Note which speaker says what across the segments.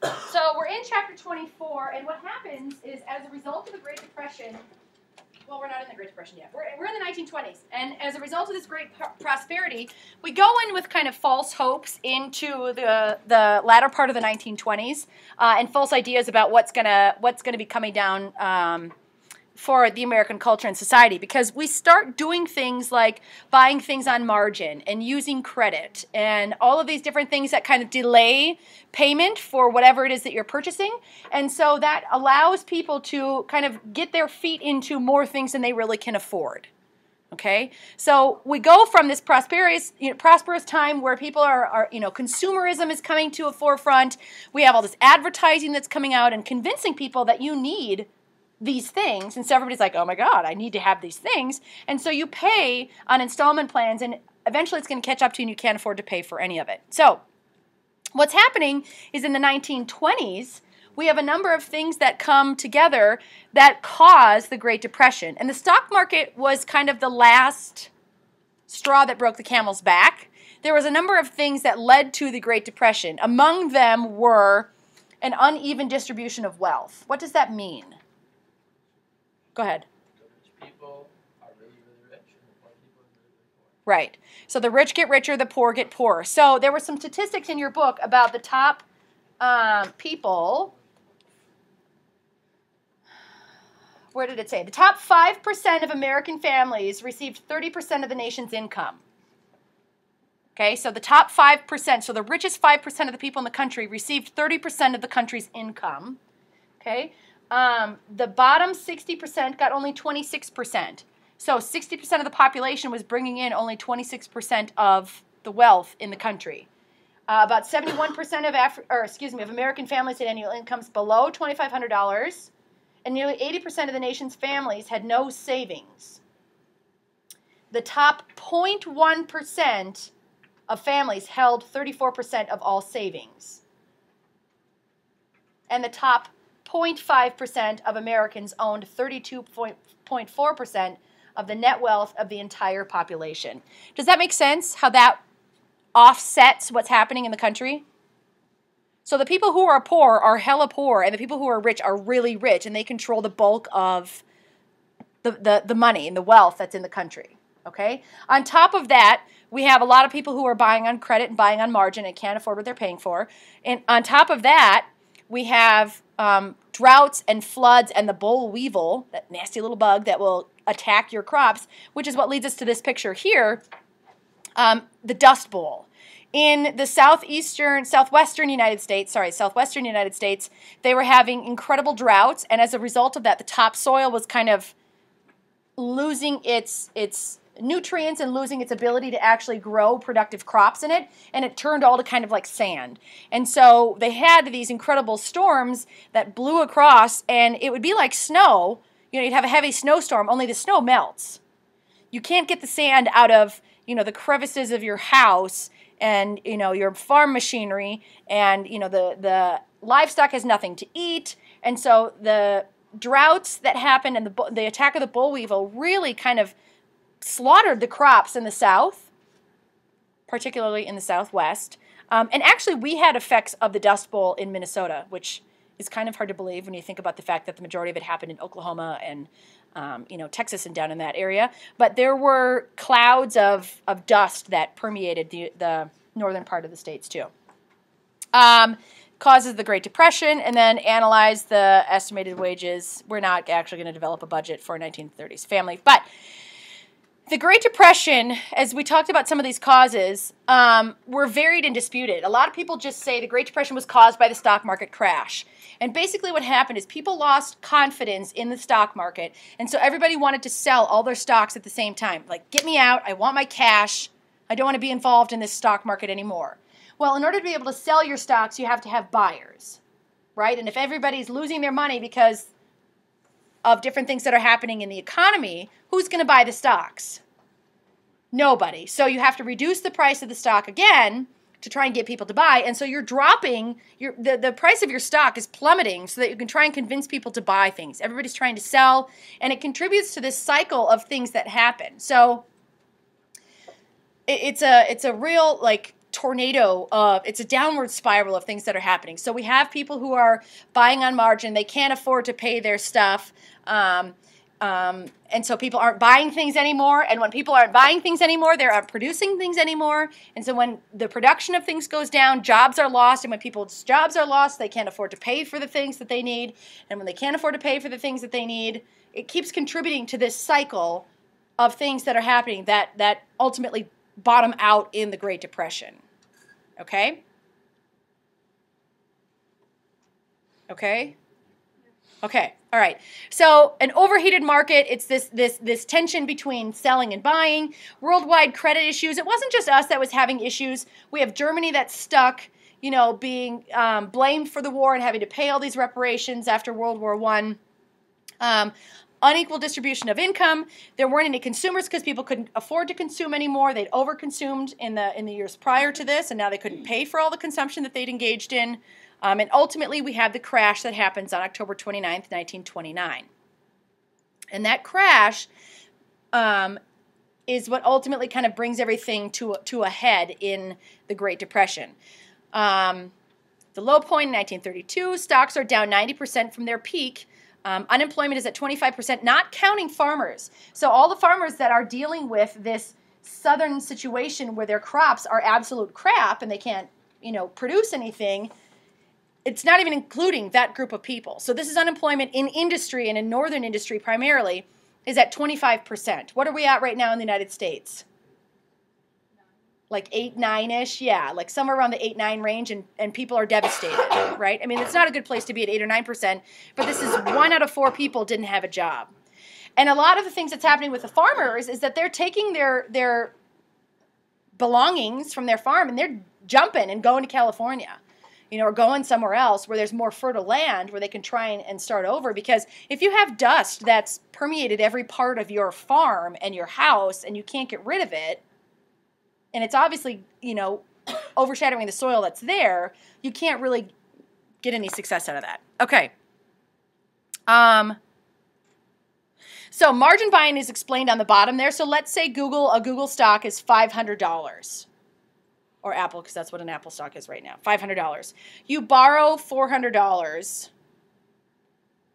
Speaker 1: So we're in chapter 24, and what happens is, as a result of the Great Depression, well, we're not in the Great Depression yet. We're in the 1920s, and as a result of this great prosperity, we go in with kind of false hopes into the latter part of the 1920s, and false ideas about what's gonna be coming down for the American culture and society, because we start doing things like buying things on margin and using credit and all of these different things that kind of delay payment for whatever it is that you're purchasing. And so that allows people to kind of get their feet into more things than they really can afford. Okay, so we go from this prosperous time where people are consumerism is coming to a forefront. We have all this advertising that's coming out and convincing people that you need these things, and so everybody's like, oh my God, I need to have these things, and so you pay on installment plans, and eventually it's going to catch up to you and you can't afford to pay for any of it. So what's happening is in the 1920s, we have a number of things that come together that cause the Great Depression, and the stock market was kind of the last straw that broke the camel's back. There was a number of things that led to the Great Depression. Among them were an uneven distribution of wealth. What does that mean? Go ahead.
Speaker 2: The rich people are really, really rich, and the poor people are really, really poor.
Speaker 1: Right. So the rich get richer, the poor get poorer. So there were some statistics in your book about the top people. Where did it say? The top 5% of American families received 30% of the nation's income. Okay, so the top 5%, so the richest 5% of the people in the country received 30% of the country's income. Okay. The bottom 60% got only 26%. So 60% of the population was bringing in only 26% of the wealth in the country. About 71% of American families had annual incomes below $2,500, and nearly 80% of the nation's families had no savings. The top 0.1% of families held 34% of all savings. And the top 0.5% of Americans owned 32.4% of the net wealth of the entire population. Does that make sense, how that offsets what's happening in the country? So the people who are poor are hella poor, and the people who are rich are really rich, and they control the bulk of the money and the wealth that's in the country. Okay? On top of that, we have a lot of people who are buying on credit and buying on margin and can't afford what they're paying for. And on top of that, we have droughts and floods and the boll weevil, that nasty little bug that will attack your crops, which is what leads us to this picture here, the Dust Bowl. In the southwestern United States, they were having incredible droughts, and as a result of that, the topsoil was kind of losing its nutrients and losing its ability to actually grow productive crops in it, and it turned all to kind of like sand. And so they had these incredible storms that blew across, and it would be like snow. You'd have a heavy snowstorm, only the snow melts. You can't get the sand out of, the crevices of your house and, your farm machinery, and, the livestock has nothing to eat. And so the droughts that happened and the attack of the boll weevil really kind of slaughtered the crops in the South, particularly in the Southwest. And actually, we had effects of the Dust Bowl in Minnesota, which is kind of hard to believe when you think about the fact that the majority of it happened in Oklahoma and Texas and down in that area. But there were clouds of dust that permeated the northern part of the states too. Causes the Great Depression, and then analyze the estimated wages. We're not actually going to develop a budget for 1930s family, but the Great Depression, as we talked about some of these causes, were varied and disputed. A lot of people just say the Great Depression was caused by the stock market crash. And basically what happened is people lost confidence in the stock market, and so everybody wanted to sell all their stocks at the same time. Like, get me out, I want my cash, I don't want to be involved in this stock market anymore. Well, in order to be able to sell your stocks, you have to have buyers, right? And if everybody's losing their money because of different things that are happening in the economy, who's going to buy the stocks? Nobody. So you have to reduce the price of the stock again to try and get people to buy, and so you're dropping, the price of your stock is plummeting so that you can try and convince people to buy things. Everybody's trying to sell, and it contributes to this cycle of things that happen. So it's a real, like, tornado of, it's a downward spiral of things that are happening. So we have people who are buying on margin. They can't afford to pay their stuff. And so people aren't buying things anymore. And when people aren't buying things anymore, they aren't producing things anymore. And so when the production of things goes down, jobs are lost. And when people's jobs are lost, they can't afford to pay for the things that they need. And when they can't afford to pay for the things that they need, it keeps contributing to this cycle of things that are happening that ultimately bottom out in the Great Depression. Okay? Okay? Okay, all right. So an overheated market, it's this tension between selling and buying, worldwide credit issues. It wasn't just us that was having issues. We have Germany that's stuck, you know, being blamed for the war and having to pay all these reparations after World War I. Unequal distribution of income. There weren't any consumers because people couldn't afford to consume anymore. They'd overconsumed in the years prior to this, and now they couldn't pay for all the consumption that they'd engaged in. And ultimately, we have the crash that happens on October 29th, 1929. And that crash is what ultimately kind of brings everything to a head in the Great Depression. The low point in 1932, stocks are down 90% from their peak. Unemployment is at 25%, not counting farmers. So all the farmers that are dealing with this southern situation where their crops are absolute crap and they can't, you know, produce anything, it's not even including that group of people. So this is unemployment in industry, and in northern industry primarily, is at 25%. What are we at right now in the United States? Like 8, 9-ish? Yeah, like somewhere around the 8, 9 range, and people are devastated, right? I mean, it's not a good place to be at 8 or 9%, but this is 1 out of 4 people didn't have a job. And a lot of the things that's happening with the farmers is that they're taking their belongings from their farm and they're jumping and going to California, you know, or going somewhere else where there's more fertile land where they can try and start over. Because if you have dust that's permeated every part of your farm and your house and you can't get rid of it, and it's obviously, you know, overshadowing the soil that's there, you can't really get any success out of that. Okay. So margin buying is explained on the bottom there. So let's say a Google stock is $500. Or Apple, because that's what an Apple stock is right now, $500. You borrow $400.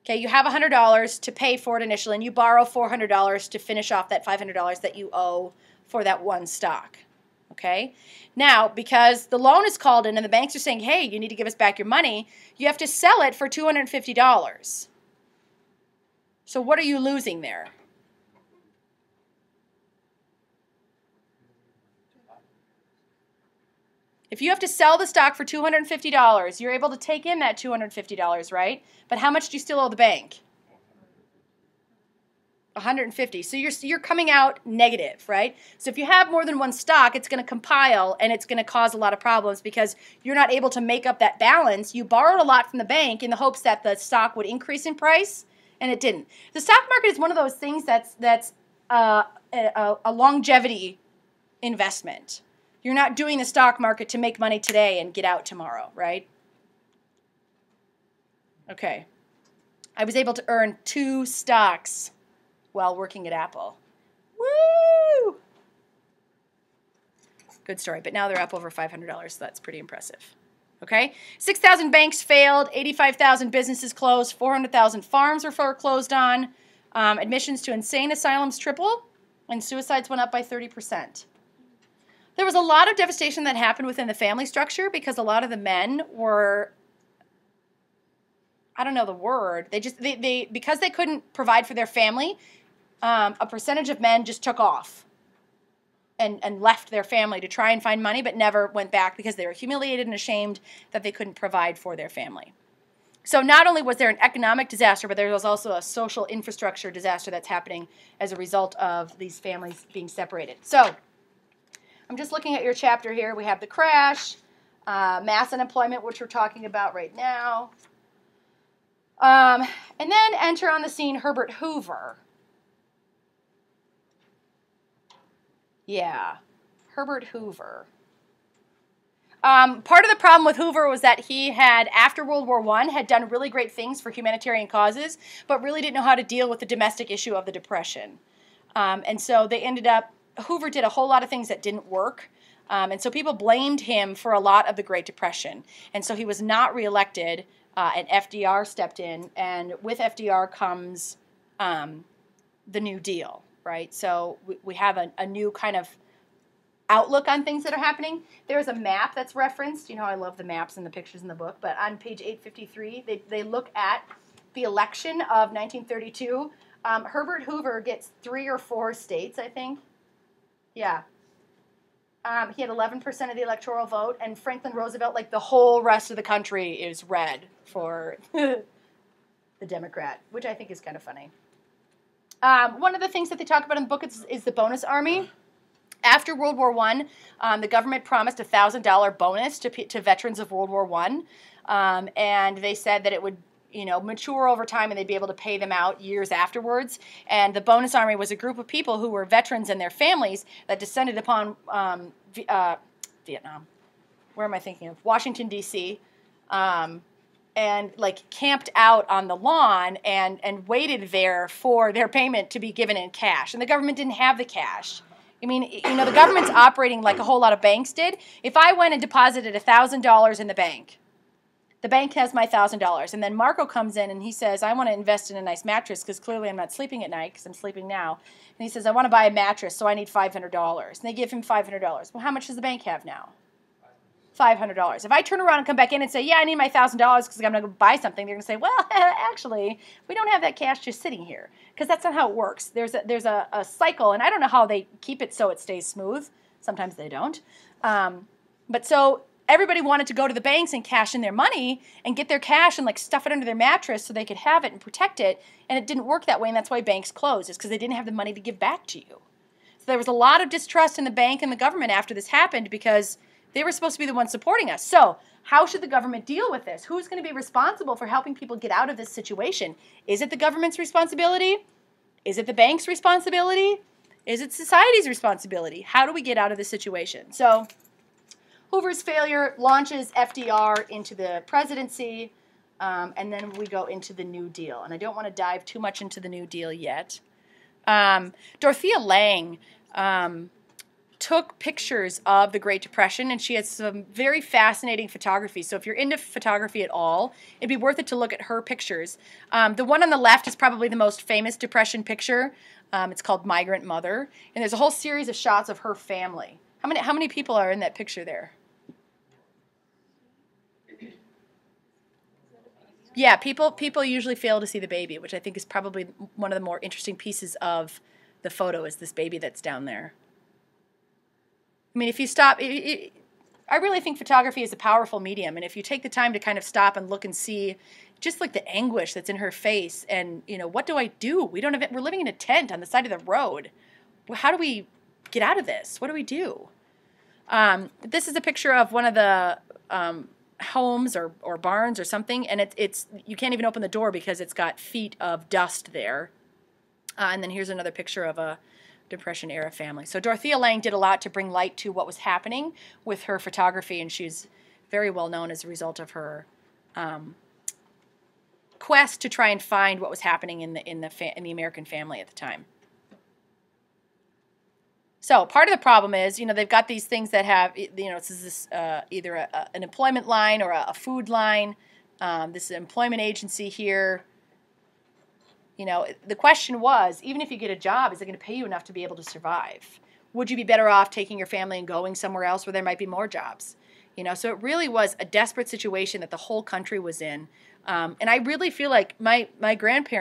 Speaker 1: Okay, you have $100 to pay for it initially, and you borrow $400 to finish off that $500 that you owe for that one stock. Okay, now because the loan is called in and the banks are saying, hey, you need to give us back your money, you have to sell it for $250. So what are you losing there? If you have to sell the stock for $250, you're able to take in that $250, right? But how much do you still owe the bank? $150. So you're coming out negative, right? So if you have more than one stock, it's going to compile and it's going to cause a lot of problems because you're not able to make up that balance. You borrowed a lot from the bank in the hopes that the stock would increase in price, and it didn't. The stock market is one of those things that's a longevity investment. You're not doing the stock market to make money today and get out tomorrow, right? Okay. I was able to earn 2 stocks while working at Apple. Woo! Good story. But now they're up over $500, so that's pretty impressive. Okay? 6,000 banks failed, 85,000 businesses closed, 400,000 farms were foreclosed on, admissions to insane asylums tripled, and suicides went up by 30%. There was a lot of devastation that happened within the family structure because a lot of the men were, I don't know the word, they because they couldn't provide for their family, a percentage of men just took off and left their family to try and find money but never went back because they were humiliated and ashamed that they couldn't provide for their family. So not only was there an economic disaster, but there was also a social infrastructure disaster that's happening as a result of these families being separated. So I'm just looking at your chapter here. We have the crash, mass unemployment, which we're talking about right now. And then enter on the scene Herbert Hoover. Yeah, Herbert Hoover. Part of the problem with Hoover was that he had, after World War I, had done really great things for humanitarian causes, but really didn't know how to deal with the domestic issue of the Depression. And so they ended up, Hoover did a whole lot of things that didn't work. And so people blamed him for a lot of the Great Depression. And so he was not reelected, and FDR stepped in. And with FDR comes the New Deal, right? So we have a new kind of outlook on things that are happening. There's a map that's referenced. You know, I love the maps and the pictures in the book. But on page 853, they look at the election of 1932. Herbert Hoover gets 3 or 4 states, I think. Yeah. He had 11% of the electoral vote, and Franklin Roosevelt, like the whole rest of the country, is red for the Democrat, which I think is kind of funny. One of the things that they talk about in the book is the bonus army. After World War I, the government promised a $1,000 bonus to veterans of World War I, and they said that it would, you know, mature over time and they'd be able to pay them out years afterwards. And the bonus army was a group of people who were veterans and their families that descended upon Vietnam. Where am I thinking of? Washington, D.C., and like camped out on the lawn and waited there for their payment to be given in cash. And the government didn't have the cash. I mean, you know, the government's operating like a whole lot of banks did. If I went and deposited $1,000 in the bank has my $1,000. And then Marco comes in and he says, I want to invest in a nice mattress because clearly I'm not sleeping at night because I'm sleeping now. And he says, I want to buy a mattress, so I need $500. And they give him $500. Well, how much does the bank have now? $500. If I turn around and come back in and say, yeah, I need my $1,000 because I'm going to go buy something, they're going to say, well, actually, we don't have that cash just sitting here. Because that's not how it works. There's a cycle, and I don't know how they keep it so it stays smooth. Sometimes they don't. But so everybody wanted to go to the banks and cash in their money and get their cash and like stuff it under their mattress so they could have it and protect it. And it didn't work that way, and that's why banks closed. It's because they didn't have the money to give back to you. So there was a lot of distrust in the bank and the government after this happened because they were supposed to be the ones supporting us. So how should the government deal with this? Who's going to be responsible for helping people get out of this situation? Is it the government's responsibility? Is it the bank's responsibility? Is it society's responsibility? How do we get out of this situation? So Hoover's failure launches FDR into the presidency, and then we go into the New Deal. And I don't want to dive too much into the New Deal yet. Dorothea Lange took pictures of the Great Depression, and she has some very fascinating photography. So if you're into photography at all, it'd be worth it to look at her pictures. The one on the left is probably the most famous Depression picture. It's called Migrant Mother, and there's a whole series of shots of her family. How many people are in that picture there? Yeah, people usually fail to see the baby, which I think is probably one of the more interesting pieces of the photo is this baby that's down there. I mean, if you stop, I really think photography is a powerful medium, and if you take the time to kind of stop and look and see just like the anguish that's in her face, and, you know, what do I do? We're living in a tent on the side of the road. How do we get out of this? What do we do? This is a picture of one of the homes or barns or something, and it's you can't even open the door because it's got feet of dust there. And then here's another picture of a Depression-era family. So Dorothea Lange did a lot to bring light to what was happening with her photography, and she's very well known as a result of her quest to try and find what was happening in the American family at the time. So part of the problem is, you know, they've got these things that have, you know, this is either an employment line or a food line. This is an employment agency here. You know, the question was, even if you get a job, is it going to pay you enough to be able to survive? Would you be better off taking your family and going somewhere else where there might be more jobs? You know, so it really was a desperate situation that the whole country was in. And I really feel like my grandparents